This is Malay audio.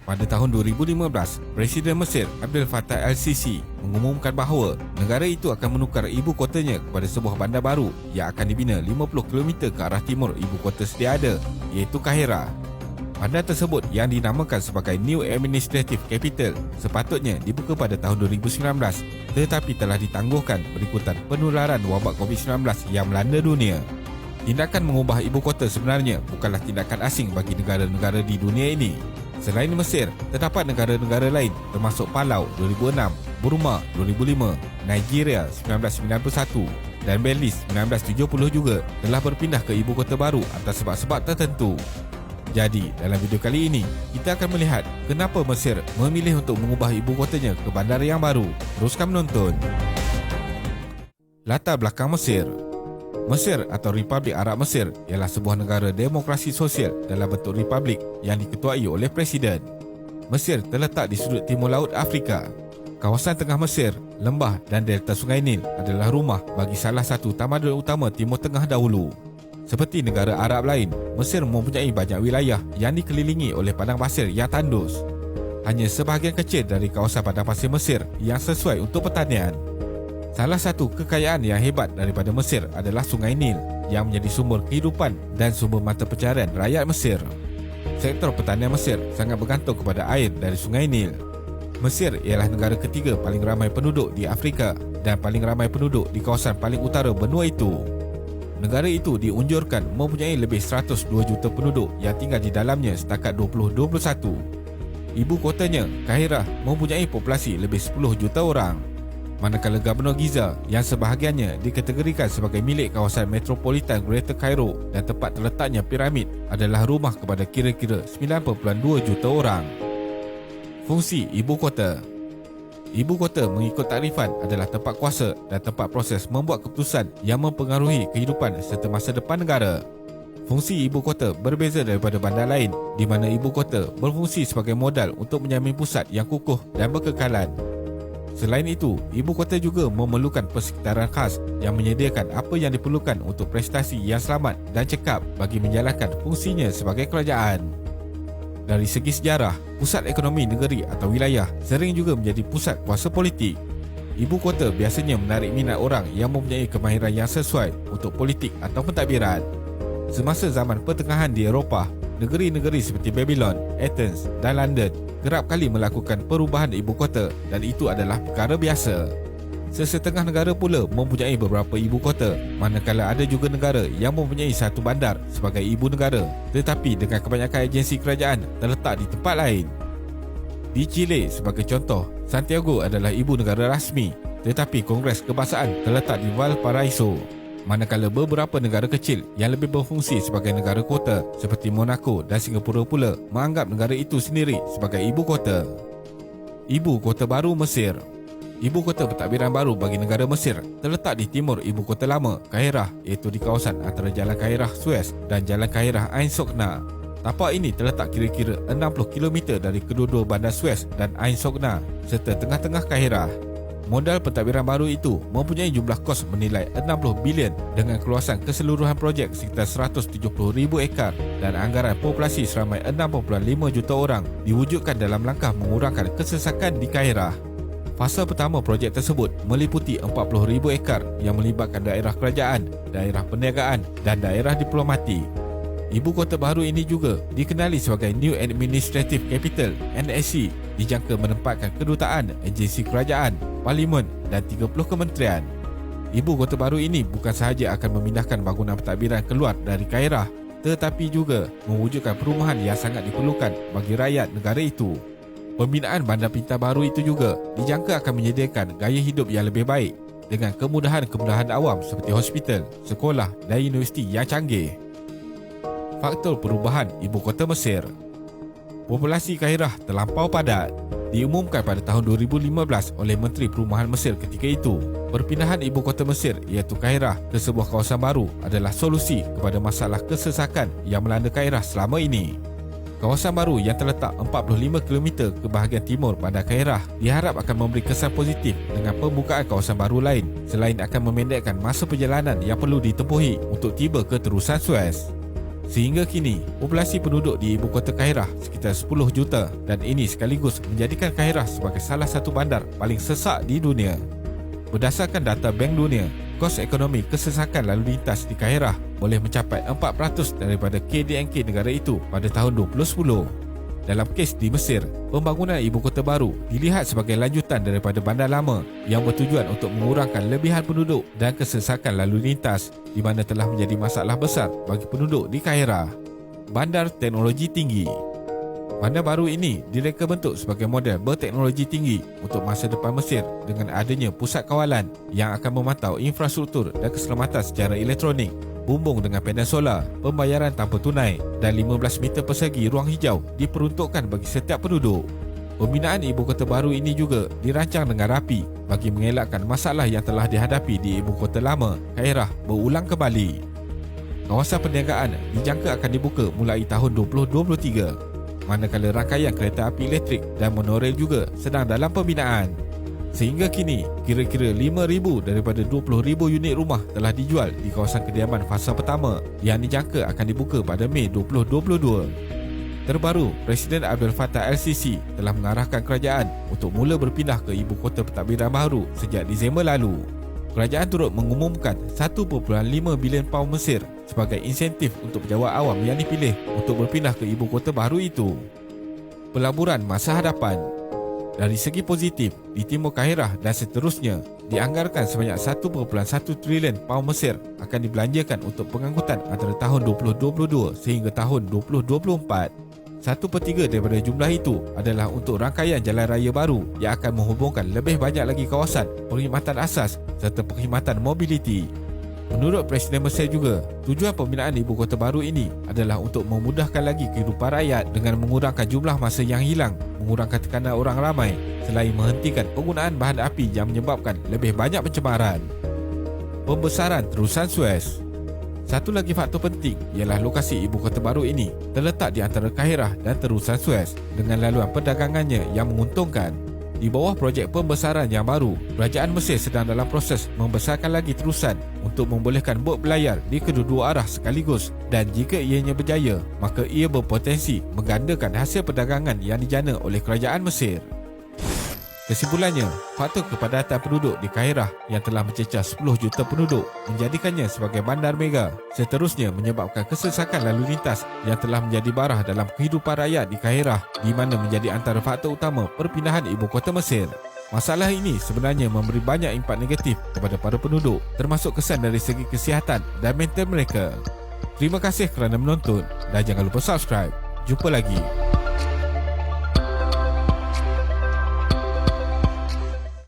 Pada tahun 2015, Presiden Mesir Abdel Fattah al-Sisi mengumumkan bahawa negara itu akan menukar ibu kotanya kepada sebuah bandar baru yang akan dibina 50 km ke arah timur ibu kota sedia ada, iaitu Kahirah. Bandar tersebut yang dinamakan sebagai New Administrative Capital sepatutnya dibuka pada tahun 2019, tetapi telah ditangguhkan berikutan penularan wabak COVID-19 yang melanda dunia. Tindakan mengubah ibu kota sebenarnya bukanlah tindakan asing bagi negara-negara di dunia ini. Selain Mesir, terdapat negara-negara lain termasuk Palau 2006, Burma 2005, Nigeria 1991 dan Belize 1970 juga telah berpindah ke ibu kota baru atas sebab-sebab tertentu. Jadi, dalam video kali ini, kita akan melihat kenapa Mesir memilih untuk mengubah ibu kotanya ke bandar yang baru. Teruskan menonton. Latar belakang Mesir. Mesir atau Republik Arab Mesir ialah sebuah negara demokrasi sosial dalam bentuk republik yang diketuai oleh Presiden. Mesir terletak di sudut timur laut Afrika. Kawasan tengah Mesir, lembah dan delta Sungai Nil adalah rumah bagi salah satu tamadun utama Timur Tengah dahulu. Seperti negara Arab lain, Mesir mempunyai banyak wilayah yang dikelilingi oleh padang pasir yang tandus. Hanya sebahagian kecil dari kawasan padang pasir Mesir yang sesuai untuk pertanian. Salah satu kekayaan yang hebat daripada Mesir adalah Sungai Nil yang menjadi sumber kehidupan dan sumber mata pencaharian rakyat Mesir. Sektor pertanian Mesir sangat bergantung kepada air dari Sungai Nil. Mesir ialah negara ketiga paling ramai penduduk di Afrika dan paling ramai penduduk di kawasan paling utara benua itu. Negara itu diunjurkan mempunyai lebih 102 juta penduduk yang tinggal di dalamnya setakat 2021. Ibu kotanya, Kahirah, mempunyai populasi lebih 10 juta orang. Manakala Gubernur Giza yang sebahagiannya dikategorikan sebagai milik kawasan metropolitan Greater Cairo dan tempat terletaknya piramid adalah rumah kepada kira-kira 9.2 juta orang. Fungsi ibu kota. Ibu kota mengikut takrifan adalah tempat kuasa dan tempat proses membuat keputusan yang mempengaruhi kehidupan serta masa depan negara. Fungsi ibu kota berbeza daripada bandar lain di mana ibu kota berfungsi sebagai modal untuk menjamin pusat yang kukuh dan berkekalan. Selain itu, ibu kota juga memerlukan persekitaran khas yang menyediakan apa yang diperlukan untuk prestasi yang selamat dan cekap bagi menjalankan fungsinya sebagai kerajaan. Dari segi sejarah, pusat ekonomi negeri atau wilayah sering juga menjadi pusat kuasa politik. Ibu kota biasanya menarik minat orang yang mempunyai kemahiran yang sesuai untuk politik atau pentadbiran. Semasa zaman pertengahan di Eropah, negeri-negeri seperti Babylon, Athens dan London kerap kali melakukan perubahan ibu kota dan itu adalah perkara biasa. Sesetengah negara pula mempunyai beberapa ibu kota, manakala ada juga negara yang mempunyai satu bandar sebagai ibu negara tetapi dengan kebanyakan agensi kerajaan terletak di tempat lain. Di Chile sebagai contoh, Santiago adalah ibu negara rasmi tetapi Kongres Kebangsaan terletak di Valparaiso. Manakala beberapa negara kecil yang lebih berfungsi sebagai negara kota seperti Monaco dan Singapura pula menganggap negara itu sendiri sebagai ibu kota. Ibu kota baru Mesir. Ibu kota pentadbiran baru bagi negara Mesir terletak di timur ibu kota lama, Kahirah, iaitu di kawasan antara Jalan Kahirah Suez dan Jalan Kahirah Ain Sokhna. Tapak ini terletak kira-kira 60 km dari kedua-dua bandar Suez dan Ain Sokhna serta tengah-tengah Kahirah. Modal pentadbiran baru itu mempunyai jumlah kos menilai 60 bilion dengan keluasan keseluruhan projek sekitar 170,000 ekar dan anggaran populasi seramai 6.5 juta orang diwujudkan dalam langkah mengurangkan kesesakan di Kahirah. Fasa pertama projek tersebut meliputi 40,000 ekar yang melibatkan daerah kerajaan, daerah perniagaan dan daerah diplomatik. Ibu kota baru ini juga dikenali sebagai New Administrative Capital (NAC), dijangka menempatkan kedutaan, agensi kerajaan, parlimen dan 30 kementerian. Ibu kota baru ini bukan sahaja akan memindahkan bangunan pentadbiran keluar dari Kahirah, tetapi juga mewujudkan perumahan yang sangat diperlukan bagi rakyat negara itu. Pembinaan bandar pintar baru itu juga dijangka akan menyediakan gaya hidup yang lebih baik dengan kemudahan-kemudahan awam seperti hospital, sekolah dan universiti yang canggih. Faktor perubahan ibu kota Mesir. Populasi Kahirah terlampau padat. Diumumkan pada tahun 2015 oleh Menteri Perumahan Mesir ketika itu, perpindahan ibu kota Mesir iaitu Kahirah ke sebuah kawasan baru adalah solusi kepada masalah kesesakan yang melanda Kahirah selama ini. Kawasan baru yang terletak 45 km ke bahagian timur bandar Kahirah diharap akan memberi kesan positif dengan pembukaan kawasan baru lain selain akan memendekkan masa perjalanan yang perlu ditempuhi untuk tiba ke terusan Suez. Sehingga kini, populasi penduduk di ibu kota Kairah sekitar 10 juta dan ini sekaligus menjadikan Kairah sebagai salah satu bandar paling sesak di dunia. Berdasarkan data Bank Dunia, kos ekonomi kesesakan lalu lintas di Kairah boleh mencapai 4% daripada KDNK negara itu pada tahun 2010. Dalam kes di Mesir, pembangunan ibu kota baru dilihat sebagai lanjutan daripada bandar lama yang bertujuan untuk mengurangkan lebihan penduduk dan kesesakan lalu lintas di mana telah menjadi masalah besar bagi penduduk di Kairah. Bandar teknologi tinggi. Bandar baru ini direka bentuk sebagai model berteknologi tinggi untuk masa depan Mesir dengan adanya pusat kawalan yang akan memantau infrastruktur dan keselamatan secara elektronik, bumbung dengan panel solar, pembayaran tanpa tunai dan 15 meter persegi ruang hijau diperuntukkan bagi setiap penduduk. Pembinaan ibu kota baru ini juga dirancang dengan rapi bagi mengelakkan masalah yang telah dihadapi di ibu kota lama, Kairah, berulang kembali. Kawasan perniagaan dijangka akan dibuka mulai tahun 2023, manakala rangkaian kereta api elektrik dan monorail juga sedang dalam pembinaan. Sehingga kini, kira-kira 5,000 daripada 20,000 unit rumah telah dijual di kawasan kediaman fasa pertama yang dijangka akan dibuka pada Mei 2022. Terbaru, Presiden Abdel Fattah El-Sisi telah mengarahkan kerajaan untuk mula berpindah ke ibu kota pentadbiran baru sejak Disember lalu. Kerajaan turut mengumumkan 1.5 bilion pound Mesir sebagai insentif untuk pejabat awam yang dipilih untuk berpindah ke ibu kota baru itu. Pelaburan masa hadapan. Dari segi positif, di Timur Kairah dan seterusnya, dianggarkan sebanyak 1.1 trilion pound Mesir akan dibelanjakan untuk pengangkutan antara tahun 2022 sehingga tahun 2024. 1/3 daripada jumlah itu adalah untuk rangkaian jalan raya baru yang akan menghubungkan lebih banyak lagi kawasan, perkhidmatan asas serta perkhidmatan mobiliti. Menurut Presiden Mesir juga, tujuan pembinaan ibu kota baru ini adalah untuk memudahkan lagi kehidupan rakyat dengan mengurangkan jumlah masa yang hilang, mengurangkan tekanan orang ramai selain menghentikan penggunaan bahan api yang menyebabkan lebih banyak pencemaran. Pembesaran terusan Suez. Satu lagi faktor penting ialah lokasi ibu kota baru ini terletak di antara Kairah dan terusan Suez dengan laluan perdagangannya yang menguntungkan. Di bawah projek pembesaran yang baru, kerajaan Mesir sedang dalam proses membesarkan lagi terusan untuk membolehkan bot berlayar di kedua-dua arah sekaligus dan jika ianya berjaya, maka ia berpotensi menggandakan hasil perdagangan yang dijana oleh kerajaan Mesir. Kesimpulannya, faktor kepadatan penduduk di Kairah yang telah mencecah 10 juta penduduk menjadikannya sebagai bandar mega, seterusnya menyebabkan kesesakan lalu lintas yang telah menjadi barah dalam kehidupan rakyat di Kairah di mana menjadi antara faktor utama perpindahan ibu kota Mesir. Masalah ini sebenarnya memberi banyak impak negatif kepada para penduduk, termasuk kesan dari segi kesihatan dan mental mereka. Terima kasih kerana menonton dan jangan lupa subscribe. Jumpa lagi.